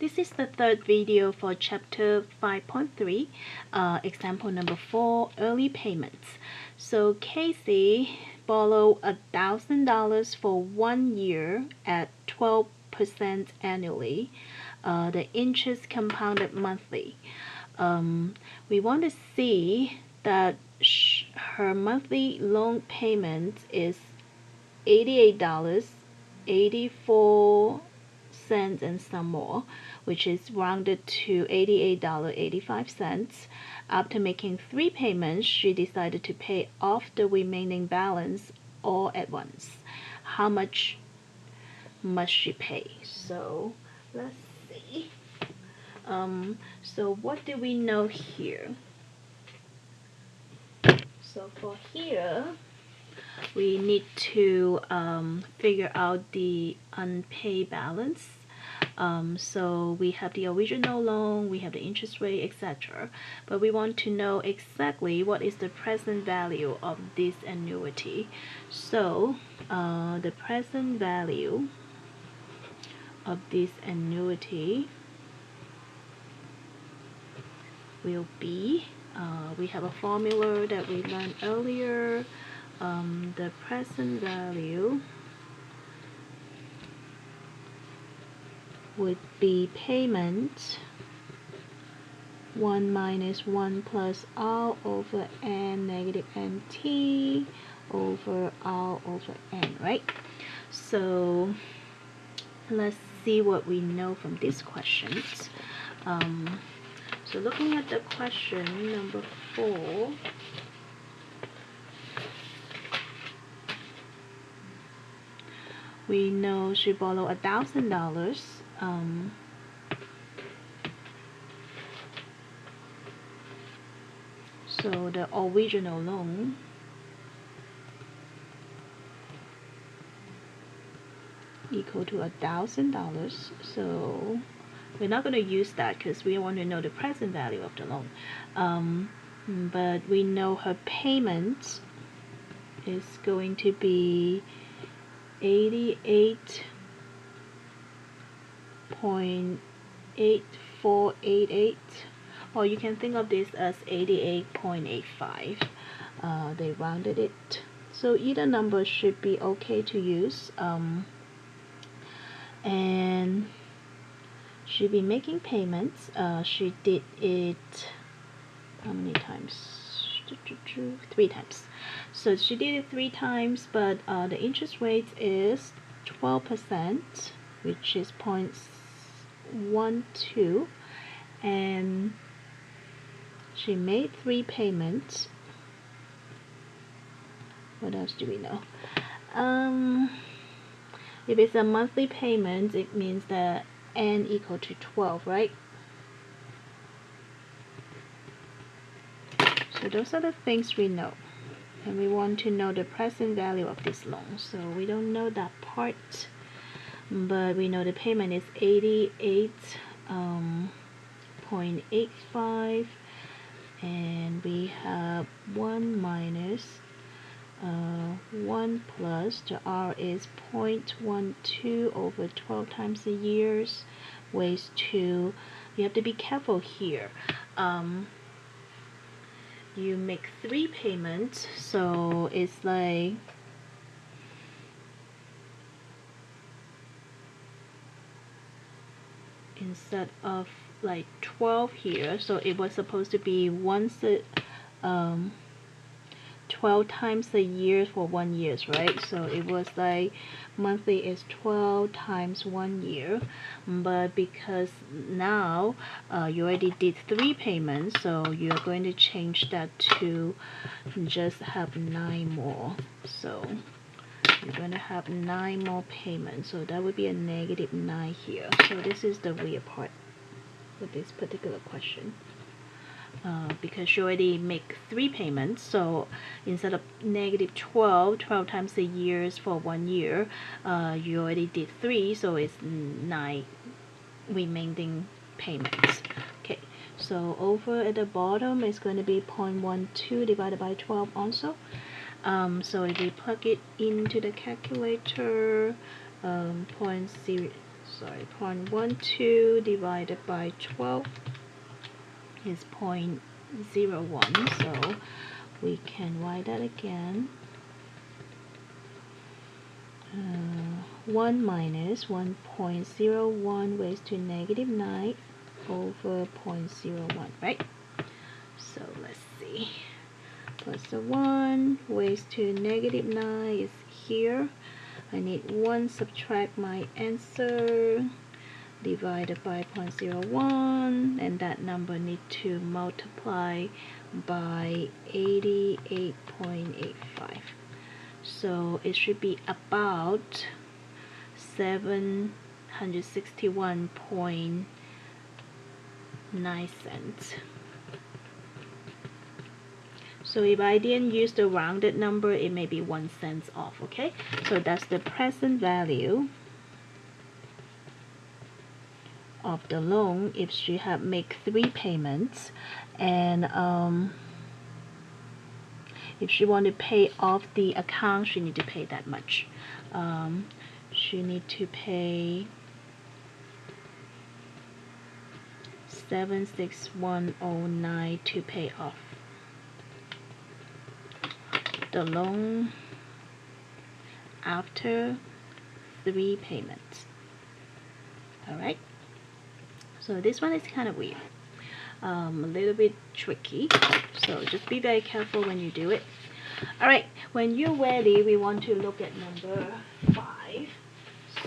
This is the third video for chapter 5.3, example number 4, early payments. So Casey borrowed $1,000 for 1 year at 12% annually. The interest compounded monthly. We want to see that her monthly loan payment is $88.84 and some more, which is rounded to $88.85. After making 3 payments, she decided to pay off the remaining balance all at once. How much must she pay? So let's see. So what do we know here? So for here, we need to figure out the unpaid balance. So we have the original loan, we have the interest rate, etc. But we want to know exactly what is the present value of this annuity. So the present value of this annuity will be, we have a formula that we learned earlier. The present value would be payment 1 minus 1 plus R over N negative NT over R over N, right? So let's see what we know from these questions. So looking at the question number 4, we know she borrowed $1,000. So the original loan equal to $1,000. So we're not going to use that because we want to know the present value of the loan. But we know her payment is going to be 88.8488, or you can think of this as 88.85. They rounded it, so either number should be okay to use. And she'll be making payments. She did it how many times? 3 times. So she did it 3 times, but the interest rate is 12%, which is 0.12, and she made 3 payments. What else do we know? If it's a monthly payment, it means that N equal to 12, right? So those are the things we know, and we want to know the present value of this loan. So we don't know that part, but we know the payment is 88.85, and we have 1 minus 1 plus, the R is 0.12 over 12 times the years, ways 2. You have to be careful here. You make 3 payments, so it's like instead of like 12 here, so it was supposed to be 12 times a year for 1 year, right? So it was like monthly is 12 times 1 year, but because now you already did 3 payments, so you're going to change that to just have 9 more. So you're going to have 9 more payments, so that would be a negative 9 here. So this is the weird part with this particular question. Because you already make 3 payments, so instead of negative 12 times the years for 1 year, you already did 3, so it's 9 remaining payments. Okay, so over at the bottom it's going to be 0.12 divided by 12 also. So if we plug it into the calculator, 0.0 sorry, 0.12 divided by 12 is 0.01. So we can write that again. 1 minus 1.01 raised to negative 9 over 0.01, right? So let's see. Plus the 1 raised to negative 9 is here. I need 1, subtract my answer, divided by 0.01, and that number need to multiply by 88.85. So it should be about 761.9 cents. So if I didn't use the rounded number, it may be 1 cent off, okay? So that's the present value of the loan if she had make 3 payments, and if she want to pay off the account, she need to pay that much. She need to pay 76109 to pay off the loan after 3 payments. Alright, so this one is kind of weird, a little bit tricky, so just be very careful when you do it. Alright, when you're ready, we want to look at number 5.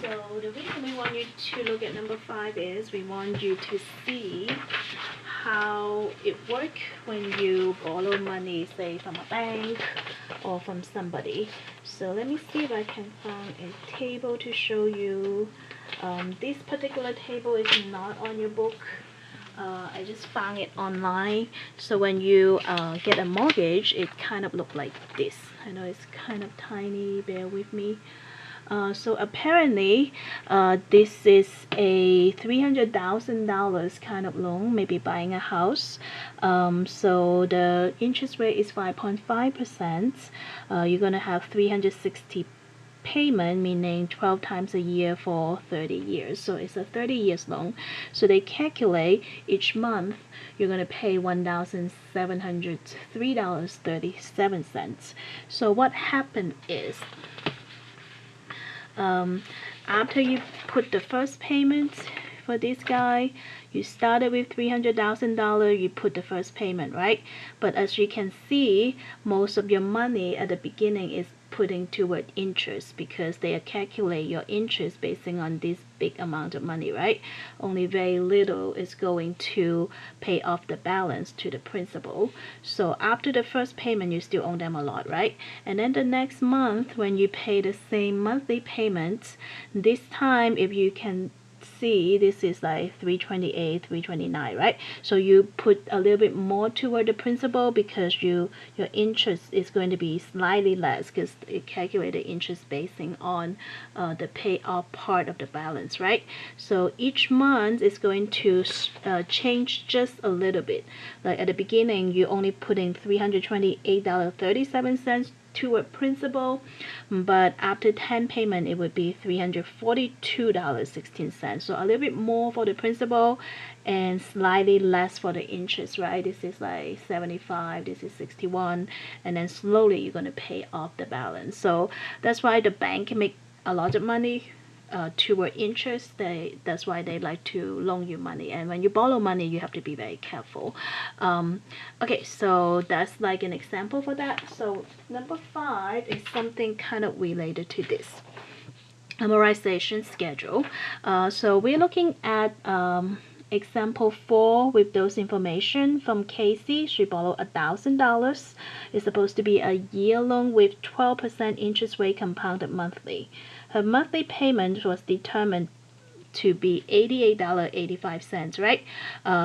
So the reason we want you to look at number 5 is we want you to see how it works when you borrow money, say from a bank or from somebody. So let me see if I can find a table to show you. This particular table is not on your book. I just found it online. So when you get a mortgage, it kind of look like this. I know it's kind of tiny, bear with me. So apparently this is a $300,000 kind of loan, maybe buying a house. So the interest rate is 5.5%. You're gonna have 360 payment, meaning 12 times a year for 30 years. So it's a 30 years loan. So they calculate each month you're going to pay $1,703.37. So what happened is, after you put the first payment for this guy, you started with $300,000, you put the first payment, right? But as you can see, most of your money at the beginning is putting toward interest, because they calculate your interest basing on this big amount of money, right? Only very little is going to pay off the balance to the principal. So after the first payment, you still owe them a lot, right? And then the next month, when you pay the same monthly payments, this time, if you can see, this is like 328, 329, right? So you put a little bit more toward the principal because your interest is going to be slightly less, because it calculated interest basing on the payoff part of the balance, right? So each month is going to change just a little bit. Like at the beginning, you only put in $328.37 toward principal, but after 10 payment it would be $342.16. So a little bit more for the principal and slightly less for the interest, right? This is like 75, this is 61, and then slowly you're going to pay off the balance. So that's why the bank can make a lot of money toward interest. That's why they like to loan you money, and when you borrow money you have to be very careful. Okay, so that's like an example for that. So number 5 is something kind of related to this amortization schedule. So we're looking at example 4 with those information from Casey. She borrowed $1,000. It's supposed to be a year loan with 12% interest rate compounded monthly. Her monthly payment was determined to be $88.85, right?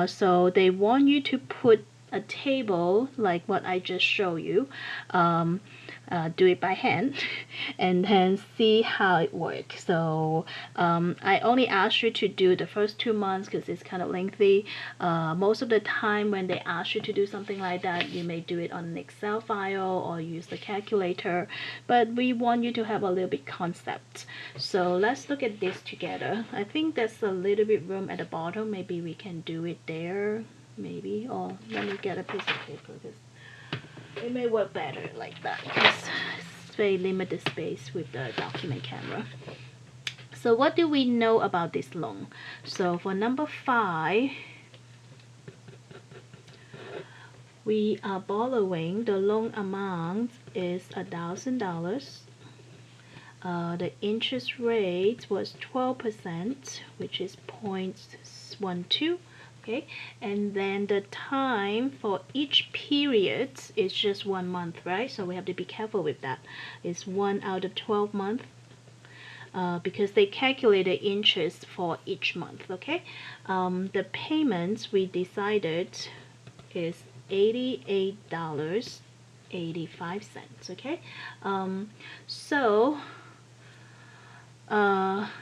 So they want you to put a table like what I just showed you. do it by hand and then see how it works. So I only asked you to do the first 2 months because it's kind of lengthy. Most of the time when they ask you to do something like that, you may do it on an Excel file or use the calculator, but we want you to have a little bit concept. So let's look at this together. I think there's a little bit room at the bottom. Maybe we can do it there, maybe, or let me get a piece of paper because it may work better like that because it's very limited space with the document camera. So what do we know about this loan? So for number 5, we are borrowing, the loan amount is $1,000. The interest rate was 12%, which is 0.12. Okay, and then the time for each period is just 1 month, right? So we have to be careful with that. It's 1 out of 12 months because they calculate the interest for each month. Okay, the payments we decided is $88.85. Okay, so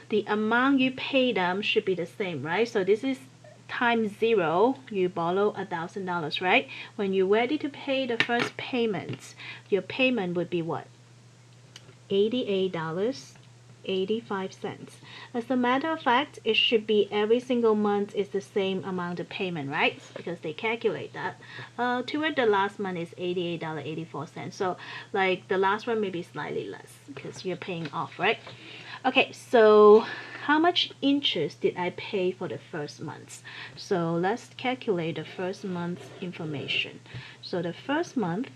the amount you pay them should be the same, right? So this is times 0, you borrow $1,000, right? When you're ready to pay the first payment, your payment would be what? $88.85. As a matter of fact, it should be every single month is the same amount of payment, right? Because they calculate that. Toward the last month is $88.84. So like the last one may be slightly less because you're paying off, right? Okay, so how much interest did I pay for the first month? So let's calculate the first month's information. So the first month,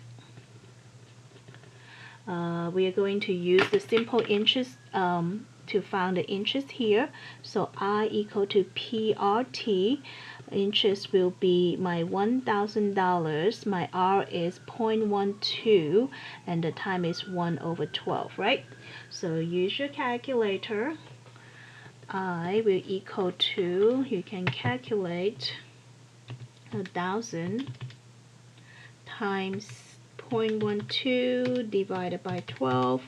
we are going to use the simple interest to find the interest here. So I equal to PRT. Interest will be my $1,000. My R is 0.12 and the time is 1/12, right? So use your calculator. I will equal to, you can calculate 1,000 times 0.12 divided by 12.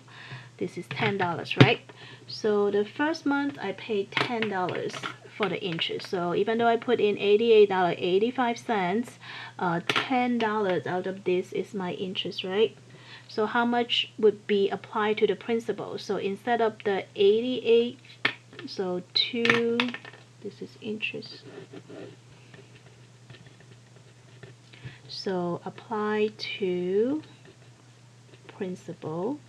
This is $10, right? So the first month I paid $10 for the interest. So even though I put in $88.85, $10 out of this is my interest, right? So how much would be applied to the principal? So instead of the 88, so 2, this is interest. So apply to principal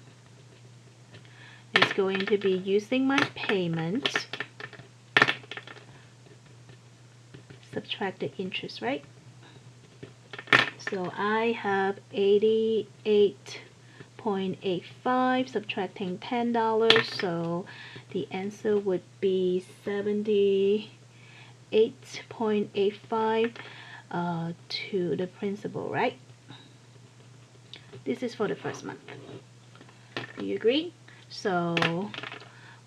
is going to be using my payment, subtract the interest, right? So I have 88.85 subtracting $10, so the answer would be 78.85 to the principal, right? This is for the first month. Do you agree? So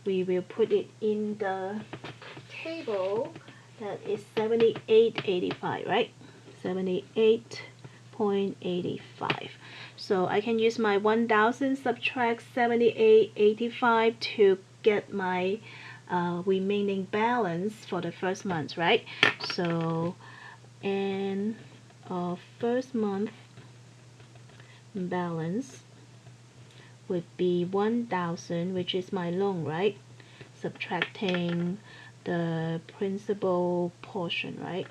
we will put it in the table. That is 78.85, right? 78.85. So I can use my 1,000 subtract 78.85 to get my remaining balance for the first month, right? So and first month balance would be 1,000, which is my loan, right? Subtracting the principal portion, right?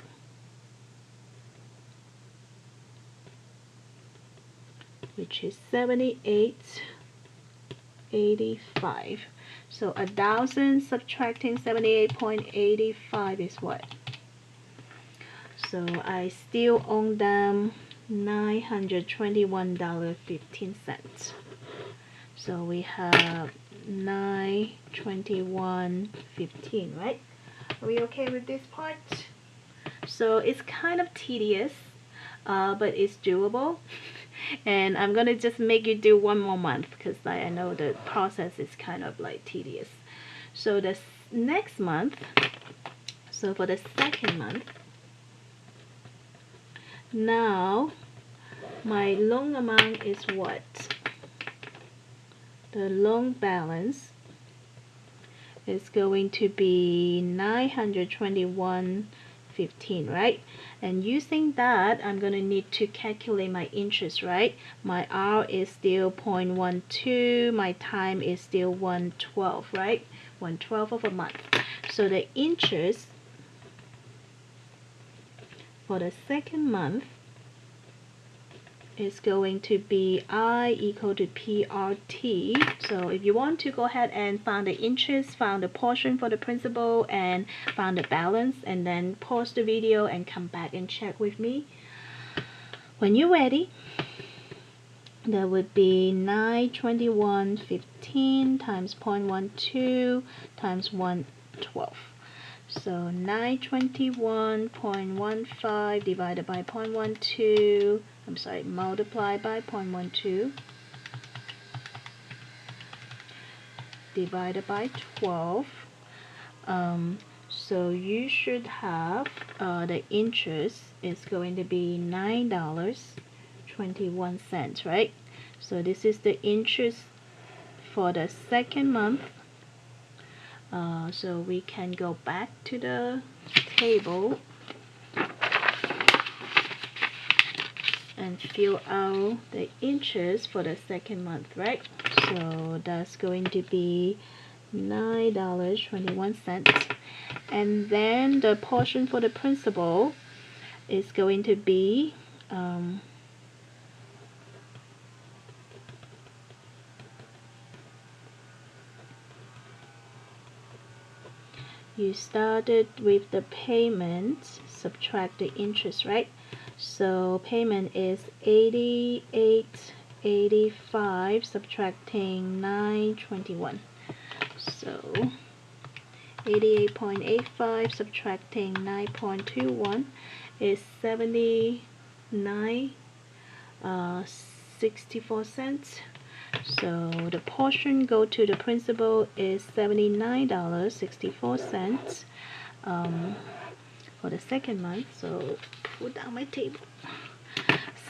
Which is 78.85. So 1,000 subtracting 78.85 is what? So I still owe them $921.15. So we have $921.15, right? Are we okay with this part? So it's kind of tedious, but it's doable. And I'm gonna just make you do 1 more month because I know the process is kind of like tedious. So the next month, so for the second month, now my loan amount is what? the loan balance is going to be 921.15, right? And using that, I'm going to need to calculate my interest, right? My R is still 0.12, my time is still 1/12, right? 1/12 of a month. So the interest for the second month is going to be I equal to PRT. So if you want to go ahead and find the interest, find the portion for the principal, and find the balance, and then pause the video and come back and check with me. When you're ready, that would be 921.15 times 0.12 times 1/12. So 921.15 divided by 0.12, I'm sorry, multiplied by 0.12 divided by 12. So you should have the interest is going to be $9.21, right? So this is the interest for the second month. So we can go back to the table and fill out the interest for the second month, right? So that's going to be $9.21, and then the portion for the principal is going to be you started with the payment, subtract the interest, right? So payment is 88.85 subtracting 921. So 88.85 subtracting 9.21 is 79.64 cents. So the portion go to the principal is $79.64 for the second month. So put down my table.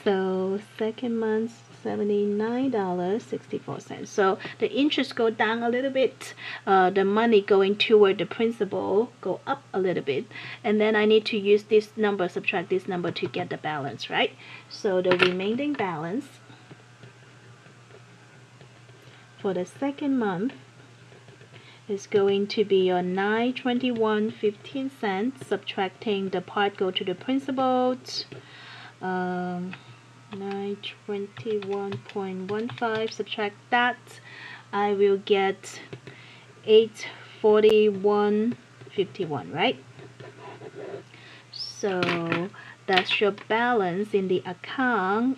So second month, $79.64. So the interest go down a little bit. The money going toward the principal go up a little bit. And then I need to use this number, subtract this number to get the balance, right? So the remaining balance for the second month is going to be your 921.15, subtracting the part go to the principal. 921.15, subtract that, I will get 841.51, right? So that's your balance in the account,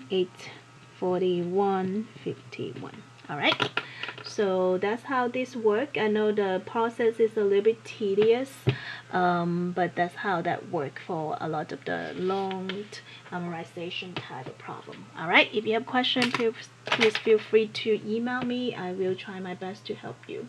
841.51. All right, so that's how this works. I know the process is a little bit tedious, but that's how that works for a lot of the long amortization type of problem. All right, if you have questions, please feel free to email me. I will try my best to help you.